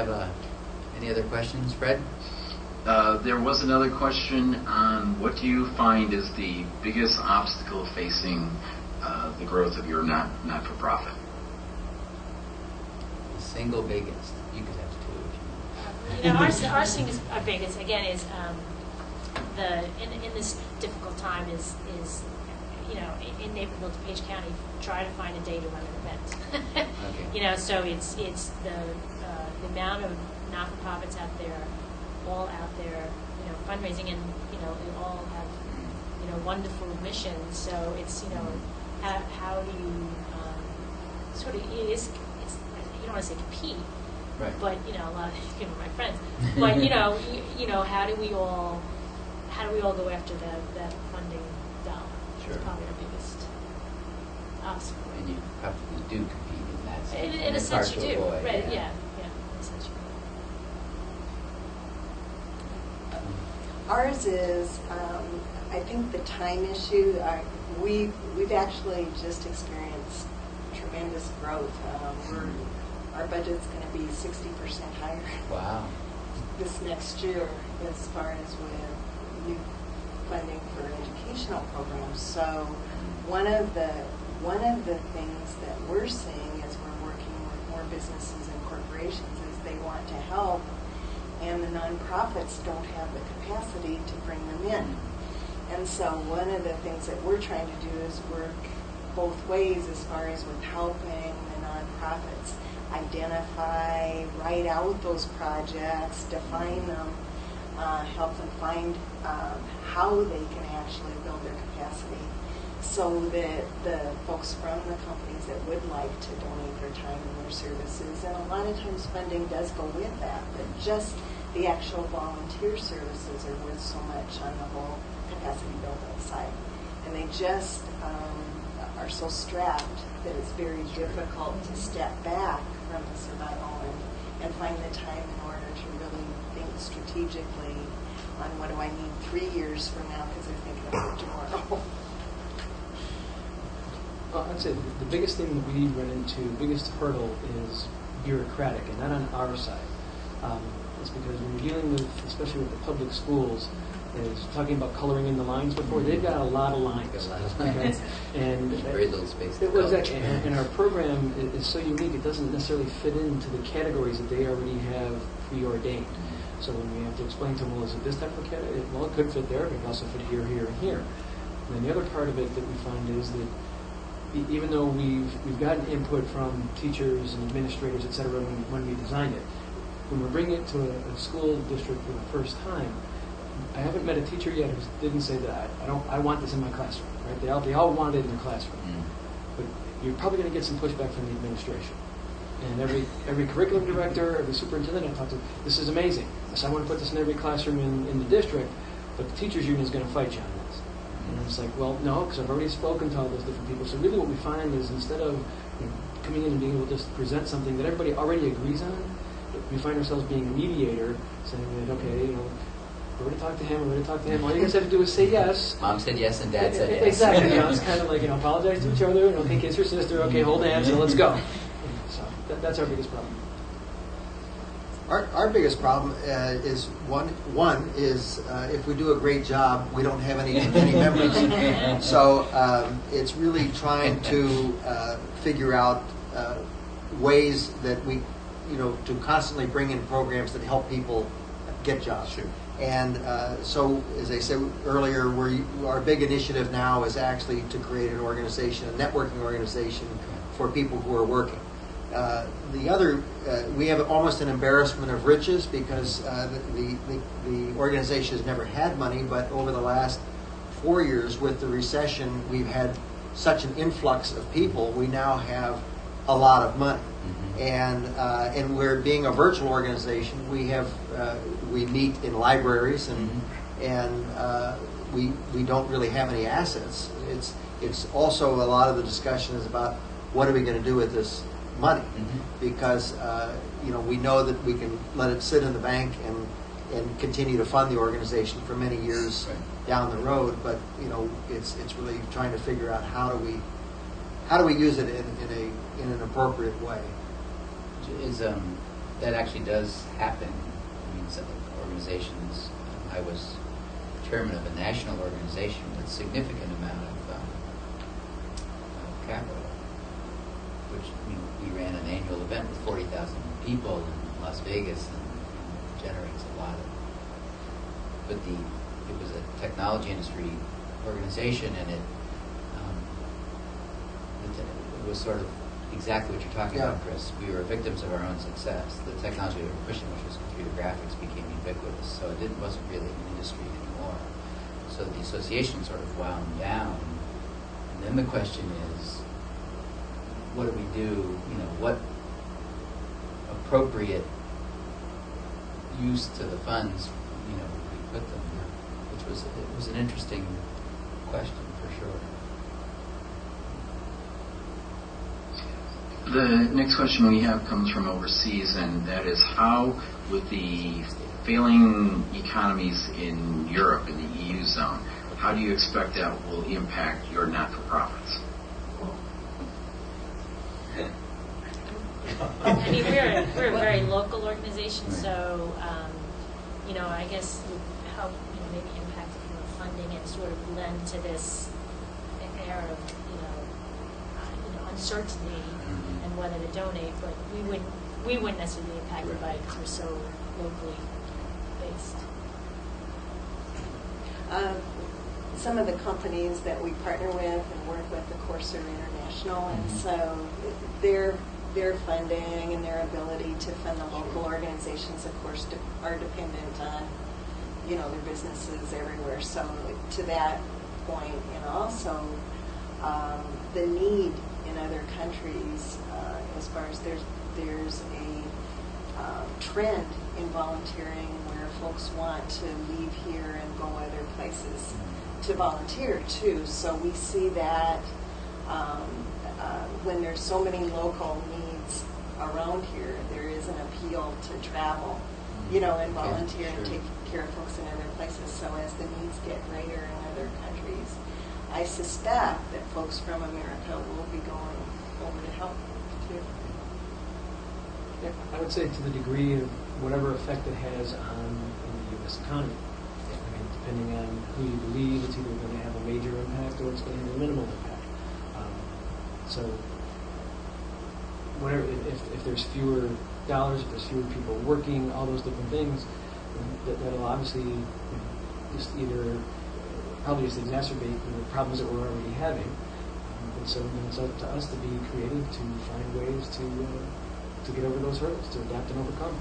have any other questions, Fred? There was another question on what do you find is the biggest obstacle facing the growth of your not-for-profit? The single biggest. You could have two. Our biggest again is in this difficult time is in Naperville, DuPage County, try to find a day to run an event. Okay. So it's the amount of not-for-profits out there, all out there, fundraising, and they all have wonderful missions. So it's how do you sort of it's you don't want to say compete, right? But a lot of people are my friends. But how do we all go after that funding dollar? Sure. It's probably our biggest obstacle. And you probably do compete in that sense. In a sense, you do. Avoid, Right? yeah. In a sense, you do. Ours is, I think, the time issue. We've actually just experienced tremendous growth. Our budget's going to be 60% higher. Wow. This next year, as far as with new funding for educational programs. So one of the things that we're seeing as we're working with more businesses and corporations is they want to help, and the nonprofits don't have the capacity to bring them in. And so one of the things that we're trying to do is work both ways as far as with helping the nonprofits identify, write out those projects, define them, help them find how they can actually build their capacity, so that the folks from the companies that would like to donate their time and their services, and a lot of times funding does go with that, but just the actual volunteer services are worth so much on the whole capacity building side. And they just are so strapped that it's very difficult to step back from the survival and find the time in order to really think strategically on what do I need 3 years from now, because they're thinking about tomorrow. Well, I'd say the biggest thing that we run into, the biggest hurdle is bureaucratic, and not on our side. It's because when you're dealing with, especially with the public schools, is talking about coloring in the lines before, they've got a lot of lines. And very little space to color. Exactly. And our program is so unique, it doesn't necessarily fit into the categories that they already have preordained. So when we have to explain to them, well, is it this type of category? Well, it could fit there, but it can also fit here, here, and here. And then the other part of it that we find is that even though we've gotten input from teachers and administrators, et cetera, when we designed it, when we're bringing it to a school district for the first time, I haven't met a teacher yet who didn't say that I want this in my classroom. Right? They all want it in the classroom, but you're probably going to get some pushback from the administration. And every curriculum director, every superintendent I talk to, this is amazing. I want to put this in every classroom in the district, but the teachers union is going to fight you on this. And it's like, well, no, because I've already spoken to all those different people. So really, what we find is instead of coming in and being able to just present something that everybody already agrees on, we find ourselves being a mediator, saying that, okay, we're going to talk to him, all you guys have to do is say yes. Mom said yes and Dad said yes. Exactly. It's kind of like, apologize to each other, okay, kiss your sister, okay, hold hands, and let's go. So that's our biggest problem. Our biggest problem is one is if we do a great job, we don't have any members. So it's really trying to figure out ways that we, to constantly bring in programs that help people get jobs. Sure. And so, as I said earlier, our big initiative now is actually to create an organization, a networking organization for people who are working. The other, we have almost an embarrassment of riches because the organization has never had money, but over the last 4 years with the recession, we've had such an influx of people, we now have a lot of money. And we're being a virtual organization. We meet in libraries and we don't really have any assets. It's also a lot of the discussion is about what are we going to do with this money, because we know that we can let it sit in the bank and continue to fund the organization for many years down the road. But it's really trying to figure out how do we use it in an appropriate way. Is that actually does happen. I mean, some organizations, I was chairman of a national organization with significant amount of capital, which we ran an annual event with 40,000 people in Las Vegas and generates a lot of. But it was a technology industry organization, and it was sort of exactly what you're talking about, Chris. We were victims of our own success. The technology we were pushing, which was computer graphics, became ubiquitous, so it wasn't really an industry anymore. So the association sort of wound down, and then the question is, what do we do? What appropriate use to the funds, we put them there, which was an interesting question for sure. The next question we have comes from overseas, and that is, how, with the failing economies in Europe, in the EU zone, how do you expect that will impact your not-for-profits? I mean, we're a very local organization, so I guess it would help maybe impact it from the funding and sort of lend to this air of uncertainty and whether to donate. But we wouldn't necessarily be impacted by it because we're so locally based. Some of the companies that we partner with and work with, of course, are international, and so their funding and their ability to fund the local organizations, of course, are dependent on their businesses everywhere. So to that point, and also the need in other countries, as far as there's a trend in volunteering where folks want to leave here and go other places to volunteer too. So we see that when there's so many local needs around here, there is an appeal to travel, and volunteer and take care of folks in other places. So as the needs get greater in other countries, I suspect that folks from America will be going over to help too. Yeah, I would say to the degree of whatever effect it has on the U.S. economy. I mean, depending on who you believe, it's either going to have a major impact or it's going to have a minimal impact. So, whatever, if there's fewer dollars, if there's fewer people working, all those different things, that'll obviously just probably just exacerbate the problems that we're already having. And so then it's up to us to be creative, to find ways to get over those hurdles, to adapt and overcome.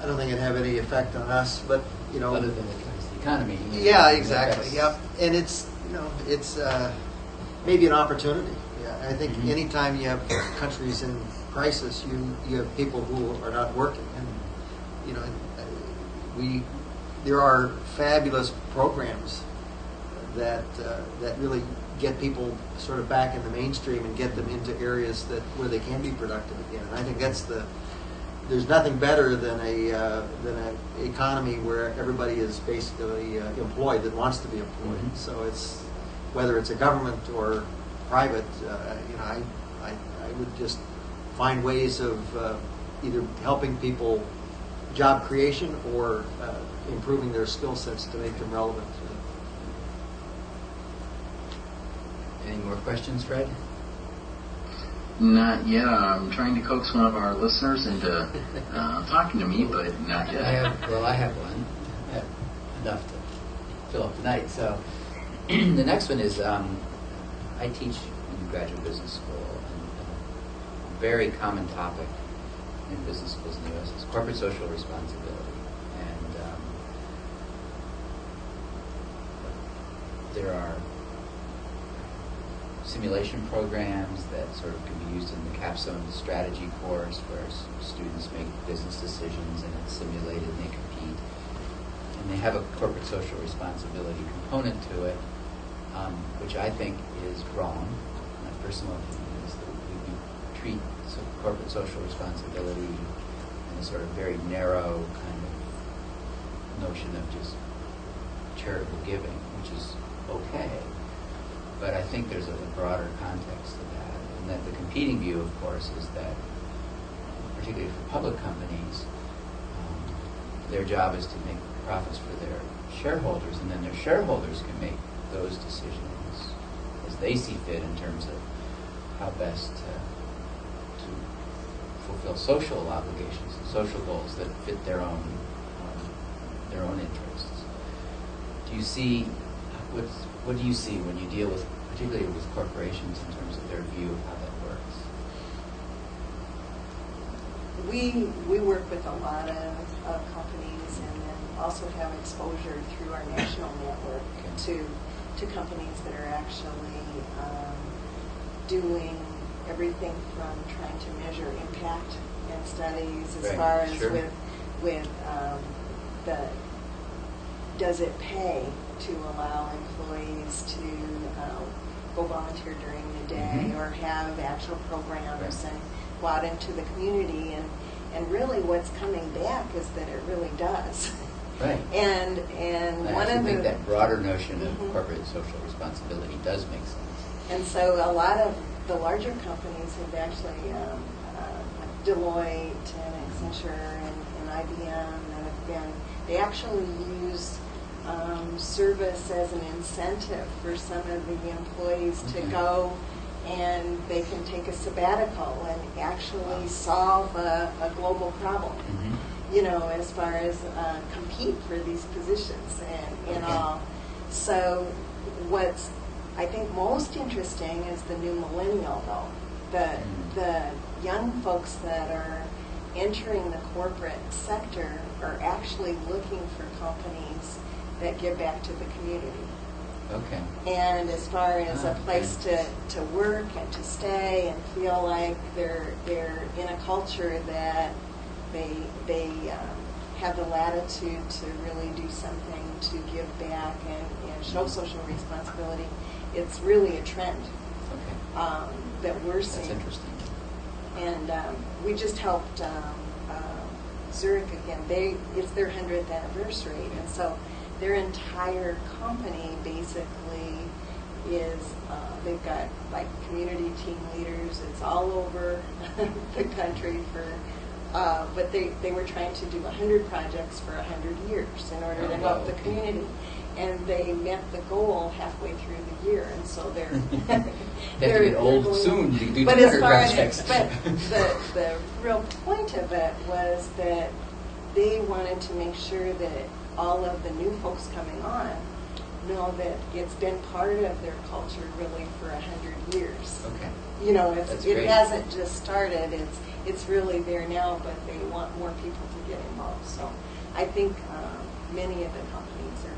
I don't think it'd have any effect on us, but Other than the economy. Yeah, exactly. Yep, and it's maybe an opportunity. Yeah, I think anytime you have countries in crisis, you have people who are not working, and there are fabulous programs that really get people sort of back in the mainstream and get them into areas where they can be productive again. And I think there's nothing better than an economy where everybody is basically employed that wants to be employed. So it's whether it's a government or private, I would just find ways of either helping people job creation or improving their skill sets to make them relevant. Any more questions, Fred? Not yet. I'm trying to coax one of our listeners into talking to me, but not yet. I have one. I have enough to fill up the night. So the next one is I teach in graduate business school, and a very common topic in business schools in the U.S. is corporate social responsibility. And there are simulation programs that sort of can be used in the capstone strategy course where students make business decisions and it's simulated and they compete. And they have a corporate social responsibility component to it, which I think is wrong. My personal opinion is that we treat corporate social responsibility in a sort of very narrow kind of notion of just charitable giving, which is okay. But I think there's a broader context to that. And that the competing view, of course, is that particularly for public companies, their job is to make profits for their shareholders, and then their shareholders can make those decisions as they see fit in terms of how best to fulfill social obligations and social goals that fit their own interests. Do you see what do you see when you deal with, particularly with corporations, in terms of their view of how that works? We work with a lot of companies, and then also have exposure through our national network to companies that are actually doing everything from trying to measure impact in studies as Right, far as sure. with the does it pay to allow employees to go volunteer during the day Mhm. or have actual programs Right. and go out into the community, and really what's coming back is that it really does. Right. And I one actually of think the that broader notion of Mhm. corporate social responsibility does make sense. And so a lot of the larger companies have actually, like Deloitte and Accenture and IBM, they actually use service as an incentive for some of the employees to Okay. go, and they can take a sabbatical and actually solve a global problem. Mm-hmm. As far as compete for these positions and Okay. all. So what's, I think, most interesting is the new millennial, though. The young folks that are entering the corporate sector are actually looking for companies that give back to the community. Okay. And as far as a Okay. place to work and to stay and feel like they're in a culture that they have the latitude to really do something to give back and show social responsibility, it's really a trend Okay. that we're That's seeing. interesting. And we just helped Zurich again. It's their 100th anniversary, and so their entire company basically is they've got like community team leaders. It's all over the country but they were trying to do 100 projects for 100 years in order to Oh, help wow. the community. And they met the goal halfway through the year, and so they're They have to get old going soon to do but 200 as far as projects. but the real point of it was that they wanted to make sure that all of the new folks coming on know that it's been part of their culture really for 100 years. Okay. That's It great. hasn't just started. It's really there now, but they want more people to get involved. So I think many of the companies are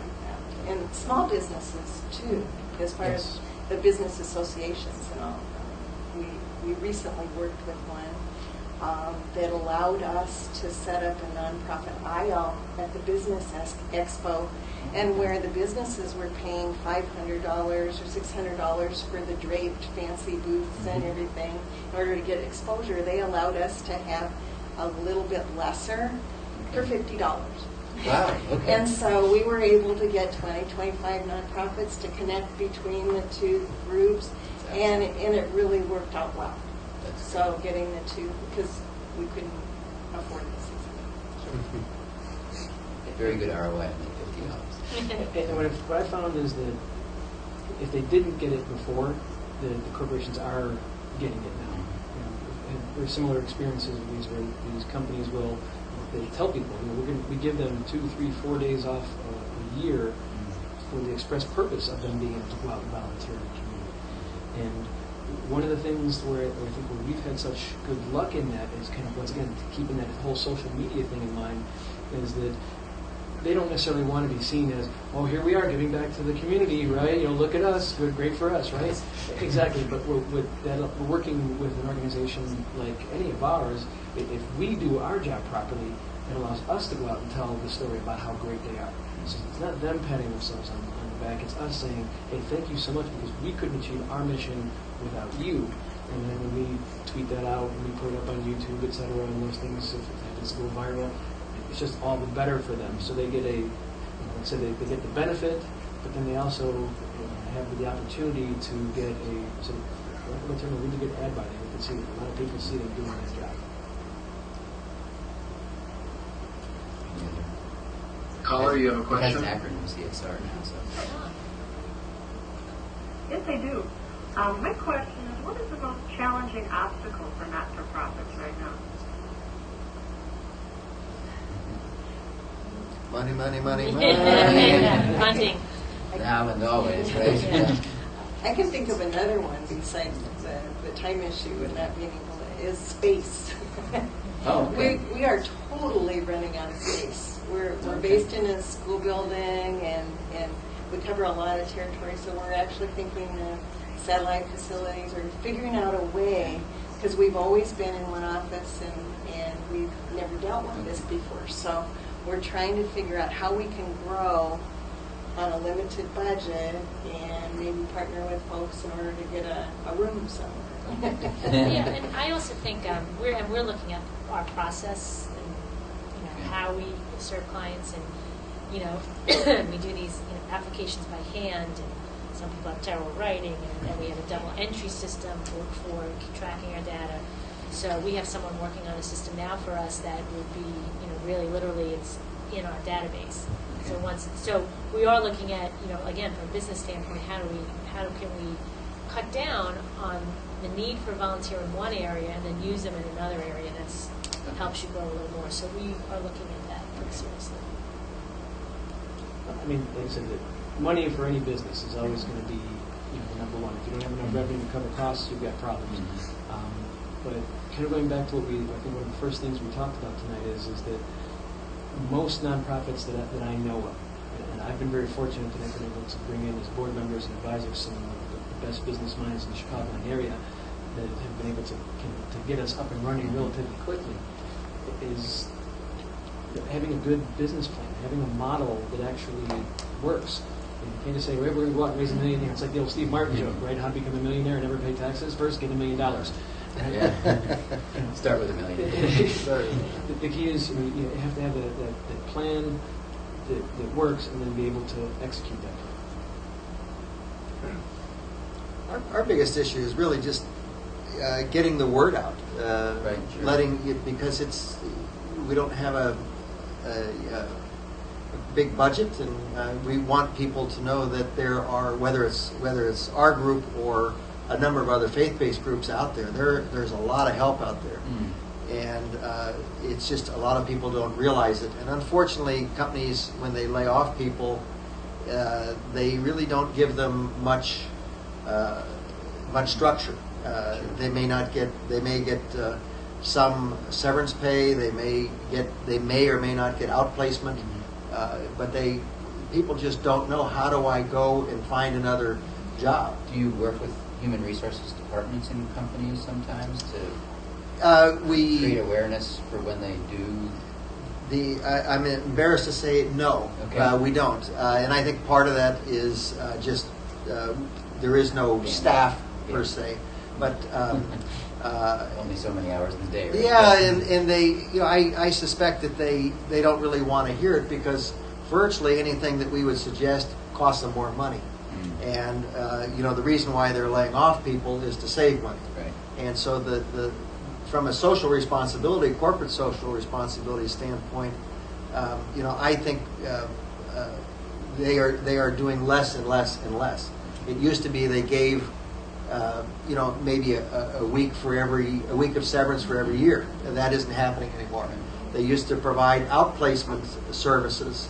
like that, and small businesses too, as far Yes. as the business associations and all. We recently worked with one that allowed us to set up a nonprofit aisle at the Business Expo, and where the businesses were paying $500 or $600 for the draped fancy booths and Mhm. everything in order to get exposure, they allowed us to have a little bit lesser for $50. Wow. Okay. And so we were able to get 25 nonprofits to connect between the two groups, and it really worked out well. That's So getting the two, because we couldn't afford the a very good ROI on the $50. And what I found is that if they didn't get it before, the corporations are getting it now. And there's similar experiences with these where these companies will they tell people, we give them 2, 3, 4 days off a year for the express purpose of them being able to go out and volunteer in the community. And one of the things where I think where we've had such good luck in that is kind of, once again, keeping that whole social media thing in mind, is that they don't necessarily want to be seen as, oh, here we are giving back to the community, right? Look at us, good, great for us, right? Exactly, but we're working with an organization like any of ours. If we do our job properly, it allows us to go out and tell the story about how great they are. So it's not them patting themselves on the back, it's us saying, hey, thank you so much, because we couldn't achieve our mission without you. And then when we tweet that out, and we put it up on YouTube, et cetera, and those things, if it happens to go viral, it's just all the better for them. So they get they get the benefit, but then they also have the opportunity to get a really good ad buy. They can see a lot of people see them doing this job. Caller, you have a It question? has an acronym, CSR now, so. Yes, I do. My question is, what is the most challenging obstacle for not-for-profits right now? Money, money, money, money. Funding. Now and always, right? Yeah. I can think of another one besides the time issue and not being able to, is space. Oh, okay. We are totally running out of space. We're Okay. based in a school building and we cover a lot of territory, so we're actually thinking of satellite facilities or figuring out a way, because we've always been in one office and we've never dealt with this before. So we're trying to figure out how we can grow on a limited budget and maybe partner with folks in order to get a room somewhere. Yeah, and I also think we're looking at our process and how we serve clients, and we do these applications by hand, and some people have terrible writing, and we have a double entry system for tracking our data. So we have someone working on a system now for us that would be really literally it's in our database. So we are looking at again from a business standpoint, how can we cut down on the need for volunteer in one area and then use them in another area that helps you grow a little more. So we are looking at that pretty seriously. I mean, like I said, money for any business is always going to be number one. If you don't have enough revenue to cover costs, you've got problems. But kind of going back to what I think one of the first things we talked about tonight is that most nonprofits that I know of, and I've been very fortunate that I've been able to bring in as board members and advisors some of the best business minds in the Chicagoland area that have been able to get us up and running relatively quickly, is having a good business plan, having a model that actually works. And you can't just say, we're going to go out and raise $1 million. It's like the old Steve Martin joke, right? How to become a millionaire and never pay taxes? First, get $1 million. Yeah. Start with $1 million. The key is you have to have that plan that works, and then be able to execute that plan. Our biggest issue is really just getting the word out, Right, sure. letting it, because we don't have a big budget, and we want people to know that there are, whether it's our group or a number of other faith-based groups out there, there's a lot of help out there. And it's just a lot of people don't realize it. And unfortunately, companies, when they lay off people, they really don't give them much structure. They may get some severance pay. They may or may not get outplacement. But people just don't know, how do I go and find another job? Do you work with human resources departments in companies sometimes to create awareness for when they do? I'm embarrassed to say no. Okay. We don't, and I think part of that is just there is no staff per se, but only so many hours in the day, right? yeah, and they, I suspect that they don't really want to hear it, because virtually anything that we would suggest costs them more money. And the reason why they're laying off people is to save money. Right. And so from a social responsibility, corporate social responsibility standpoint, I think they are doing less and less and less. It used to be they gave maybe a week of severance for every year, and that isn't happening anymore. They used to provide outplacement services.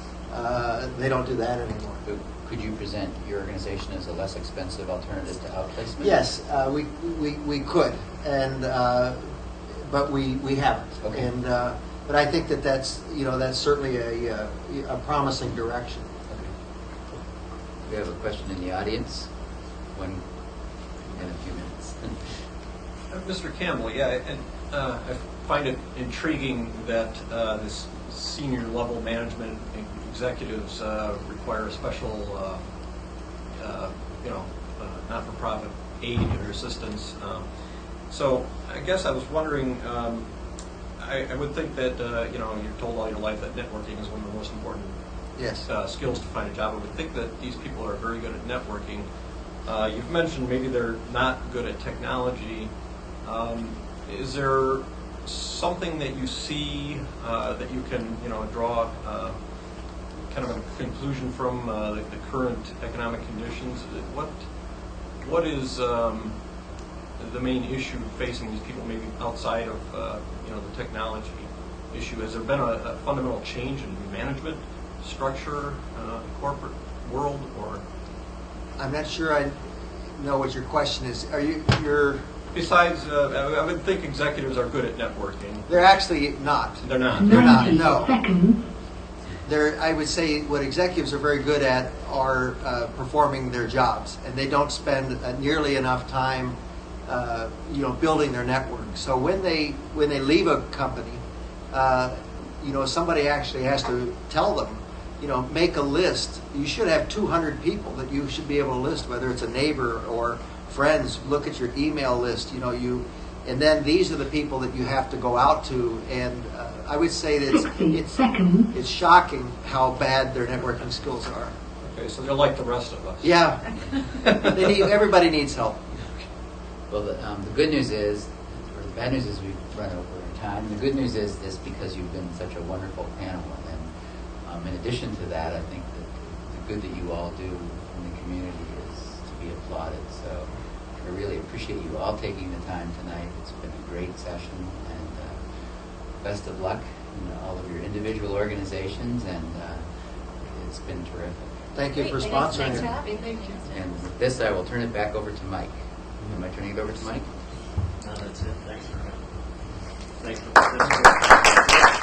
They don't do that anymore. But could you present your organization as a less expensive alternative to outplacement? Yes, we could, and but we haven't. Okay. And but I think that's certainly a promising direction. Okay. We have a question in the audience. One in a few minutes. Mr. Campbell, yeah, and I find it intriguing that this senior level management executives require a special, not-for-profit aid or assistance. So I guess I was wondering, I would think that, you're told all your life that networking is one of the most important Yes. skills to find a job. I would think that these people are very good at networking. You've mentioned maybe they're not good at technology. Is there something that you see that you can, draw kind of a conclusion from the current economic conditions? What is the main issue facing these people, maybe outside of the technology issue? Has there been a fundamental change in management structure, corporate world, or? I'm not sure I know what your question is. You're Besides, I would think executives are good at networking. They're actually not. They're not. They're not. No. 90 seconds. I would say what executives are very good at are performing their jobs, and they don't spend nearly enough time, building their network. So when they leave a company, somebody actually has to tell them, make a list. You should have 200 people that you should be able to list, whether it's a neighbor or friends. Look at your email list. And then these are the people that you have to go out to. And I would say that 60 seconds. it's shocking how bad their networking skills are. Okay, so they're like the rest of us. Yeah, everybody needs help. Well, the good news is, or the bad news is we've run over time. The good news is this, because you've been such a wonderful panel. And in addition to that, I think that the good that you all do in the community is to be applauded. So I really appreciate you all taking the time tonight. It's been a great session, and best of luck in all of your individual organizations, and it's been terrific. Thank you for Great, sponsoring thanks it. for having me. And with this, I will turn it back over to Mike. Am I turning it over to Mike? No, that's it. Thanks for participating.